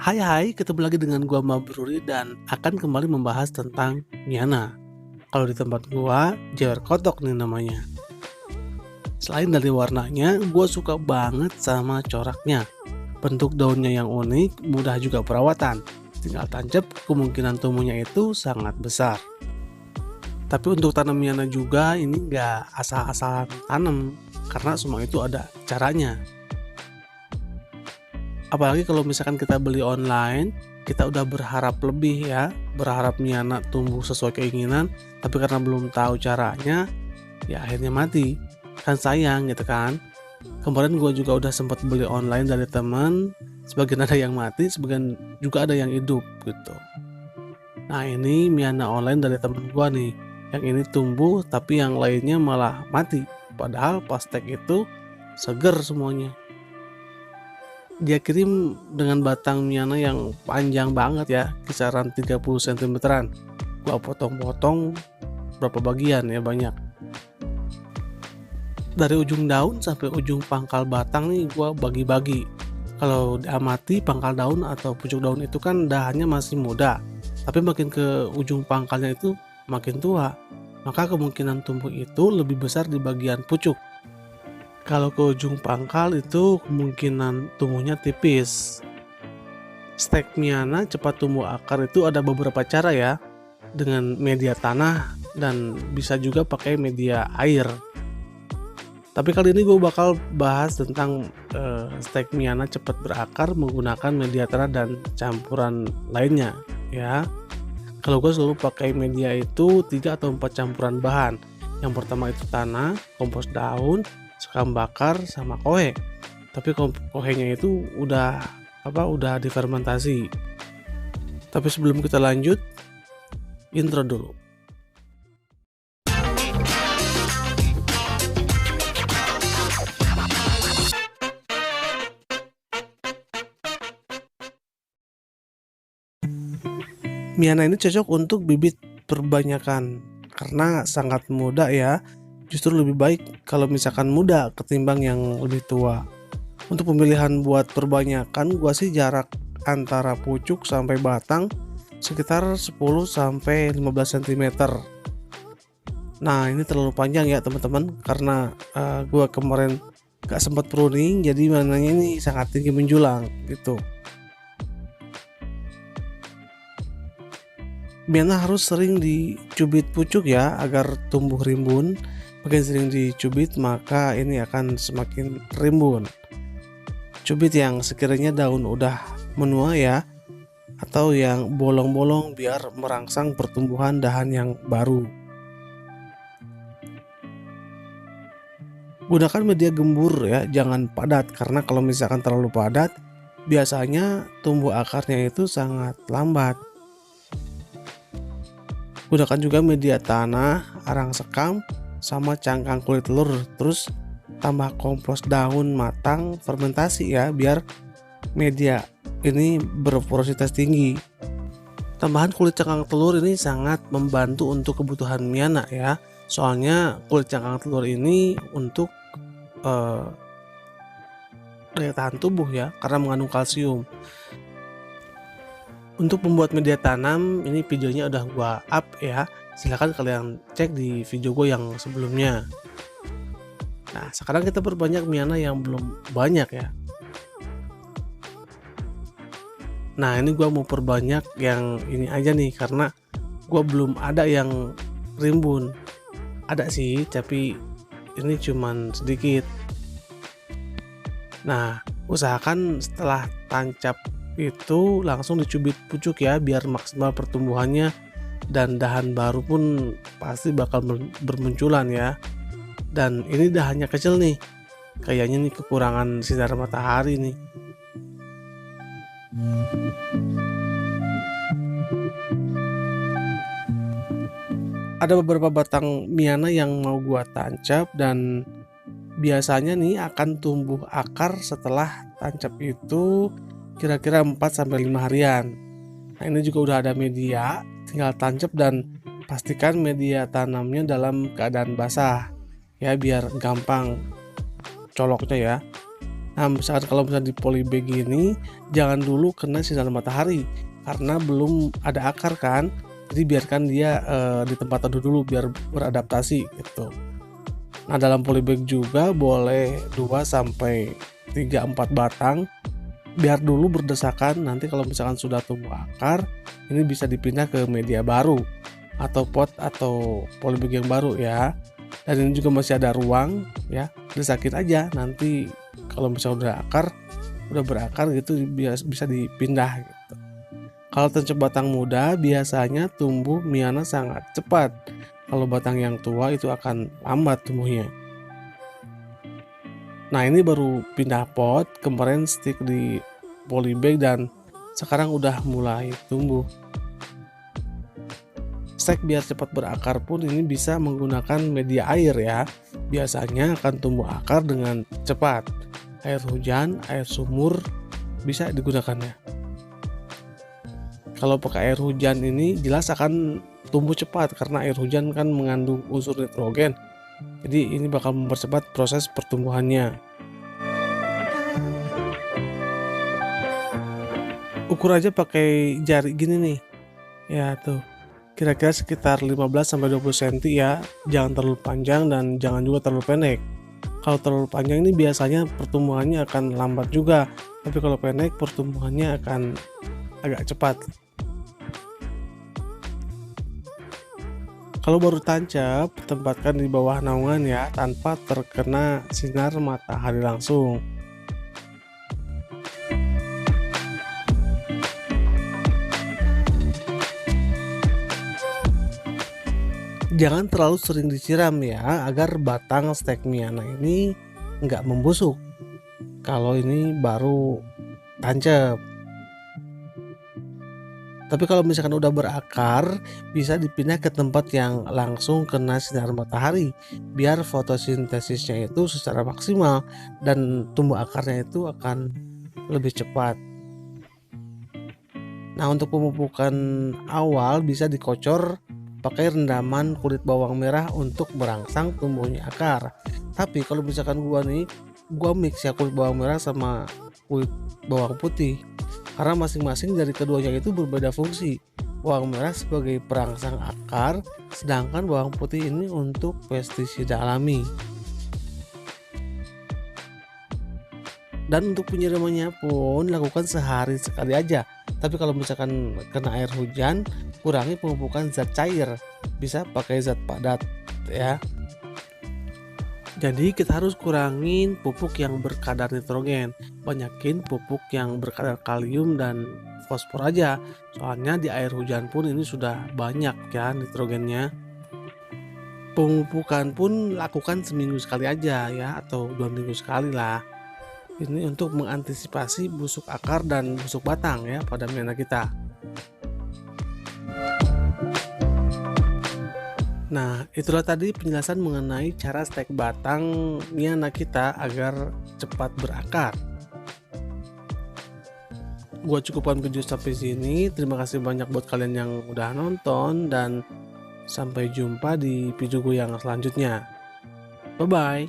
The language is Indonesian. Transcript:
Hai hai, ketemu lagi dengan gua Mabruri dan akan kembali membahas tentang Miana. Kalau di tempat gua, jewer kotok nih namanya. Selain dari warnanya, gua suka banget sama coraknya. Bentuk daunnya yang unik, mudah juga perawatan. Tinggal tancap, kemungkinan tumbuhnya itu sangat besar. Tapi untuk tanam Miana juga ini nggak asal-asalan tanam, karena semua itu ada caranya. Apalagi kalau misalkan kita beli online, kita udah berharap lebih ya, berharap Miana tumbuh sesuai keinginan, tapi karena belum tahu caranya, ya akhirnya mati. Kan sayang gitu kan. Kemarin gue juga udah sempat beli online dari teman, sebagian ada yang mati, sebagian juga ada yang hidup gitu. Nah ini Miana online dari temen gue nih, yang ini tumbuh tapi yang lainnya malah mati. Padahal pas tag itu seger semuanya. Dia kirim dengan batang Miana yang panjang banget ya, kisaran 30 cm-an. Gua potong-potong berapa bagian ya, banyak. Dari ujung daun sampai ujung pangkal batang nih gua bagi-bagi. Kalau diamati pangkal daun atau pucuk daun itu kan dahannya masih muda, tapi makin ke ujung pangkalnya itu makin tua. Maka kemungkinan tumbuh itu lebih besar di bagian pucuk. Kalau ke ujung pangkal itu kemungkinan tumbuhnya tipis. Stek Miana cepat tumbuh akar itu ada beberapa cara ya, dengan media tanah dan bisa juga pakai media air. Tapi kali ini gue bakal bahas tentang stek Miana cepat berakar menggunakan media tanah dan campuran lainnya ya. Kalau gue selalu pakai media itu 3 atau 4 campuran bahan. Yang pertama itu tanah, kompos daun, sekam bakar, sama kohe. Tapi kohenya itu udah difermentasi. Tapi sebelum kita lanjut, intro dulu. Miana ini cocok untuk bibit perbanyakan karena sangat muda ya. Justru lebih baik kalau misalkan muda ketimbang yang lebih tua. Untuk pemilihan buat perbanyakan, gua sih jarak antara pucuk sampai batang sekitar 10 sampai 15 cm. Nah, ini terlalu panjang ya teman-teman karena gua kemarin gak sempat pruning, jadi mananya ini sangat tinggi menjulang gitu. Miana harus sering dicubit pucuk ya agar tumbuh rimbun. Makin sering dicubit maka ini akan semakin rimbun. Cubit yang sekiranya daun udah menua ya, atau yang bolong-bolong biar merangsang pertumbuhan dahan yang baru. Gunakan media gembur ya, jangan padat karena kalau misalkan terlalu padat biasanya tumbuh akarnya itu sangat lambat. Gunakan juga media tanah, arang sekam, sama cangkang kulit telur. Terus tambah kompos daun matang fermentasi ya, biar media ini berporositas tinggi. Tambahan kulit cangkang telur ini sangat membantu untuk kebutuhan Miana ya. Soalnya kulit cangkang telur ini untuk daya tahan tubuh ya, karena mengandung kalsium. Untuk membuat media tanam ini videonya udah gua up ya, silahkan kalian cek di video gue yang sebelumnya. Nah sekarang kita perbanyak Miana yang belum banyak ya. Nah ini gua mau perbanyak yang ini aja nih karena gua belum ada yang rimbun. Ada sih tapi ini cuman sedikit. Nah usahakan setelah tancap itu langsung dicubit pucuk ya, biar maksimal pertumbuhannya dan dahan baru pun pasti bakal bermunculan ya. Dan ini dahannya kecil nih, kayaknya nih kekurangan sinar matahari nih. Ada beberapa batang Miana yang mau gua tancap dan biasanya nih akan tumbuh akar setelah tancap itu kira-kira 4-5 harian. Nah ini juga udah ada media, tinggal tancap dan pastikan media tanamnya dalam keadaan basah ya, biar gampang coloknya ya. Nah, misalkan kalau misalnya di polybag ini, jangan dulu kena sinar matahari, karena belum ada akar kan, jadi biarkan dia, di tempat teduh dulu biar beradaptasi gitu. Nah, dalam polybag juga boleh 2 sampai 3, 4 batang, biar dulu berdesakan, nanti kalau misalkan sudah tumbuh akar, ini bisa dipindah ke media baru, atau pot atau polybag yang baru ya. Dan ini juga masih ada ruang ya, desakin aja, nanti kalau misalnya udah berakar gitu bisa dipindah gitu. Kalau tancap batang muda biasanya tumbuh miana sangat cepat. Kalau batang yang tua itu akan lambat tumbuhnya. Nah, ini baru pindah pot, kemarin stick di polybag dan sekarang udah mulai tumbuh. Stek biar cepat berakar pun ini bisa menggunakan media air ya. Biasanya akan tumbuh akar dengan cepat. Air hujan, air sumur bisa digunakannya. Kalau pakai air hujan ini jelas akan tumbuh cepat karena air hujan kan mengandung unsur nitrogen. Jadi ini bakal mempercepat proses pertumbuhannya. Ukur aja pakai jari gini nih. Ya tuh. Kira-kira sekitar 15-20 cm ya. Jangan terlalu panjang dan jangan juga terlalu pendek. Kalau terlalu panjang ini biasanya pertumbuhannya akan lambat juga. Tapi kalau pendek pertumbuhannya akan agak cepat. Kalau baru tancap, tempatkan di bawah naungan ya, tanpa terkena sinar matahari langsung. Jangan terlalu sering disiram ya, agar batang stek miana ini nggak membusuk. Kalau ini baru tancap. Tapi kalau misalkan udah berakar, bisa dipindah ke tempat yang langsung kena sinar matahari, biar fotosintesisnya itu secara maksimal dan tumbuh akarnya itu akan lebih cepat. Nah, untuk pemupukan awal bisa dikocor pakai rendaman kulit bawang merah untuk merangsang tumbuhnya akar. Tapi kalau misalkan gua mix ya kulit bawang merah sama kulit bawang putih. Karena masing-masing dari keduanya itu berbeda fungsi. Bawang merah sebagai perangsang akar, sedangkan bawang putih ini untuk pestisida alami. Dan untuk penyiramannya pun lakukan sehari sekali aja. Tapi kalau misalkan kena air hujan, kurangi pemupukan zat cair. Bisa pakai zat padat ya. Jadi kita harus kurangin pupuk yang berkadar nitrogen, banyakin pupuk yang berkadar kalium dan fosfor aja. Soalnya di air hujan pun ini sudah banyak ya nitrogennya. Pemupukan pun lakukan seminggu sekali aja ya, atau 2 minggu sekali lah. Ini untuk mengantisipasi busuk akar dan busuk batang ya pada miana kita. Nah, itulah tadi penjelasan mengenai cara stek batang miana kita agar cepat berakar. Gua cukupkan video sampai sini. Terima kasih banyak buat kalian yang udah nonton dan sampai jumpa di video gue yang selanjutnya. Bye bye.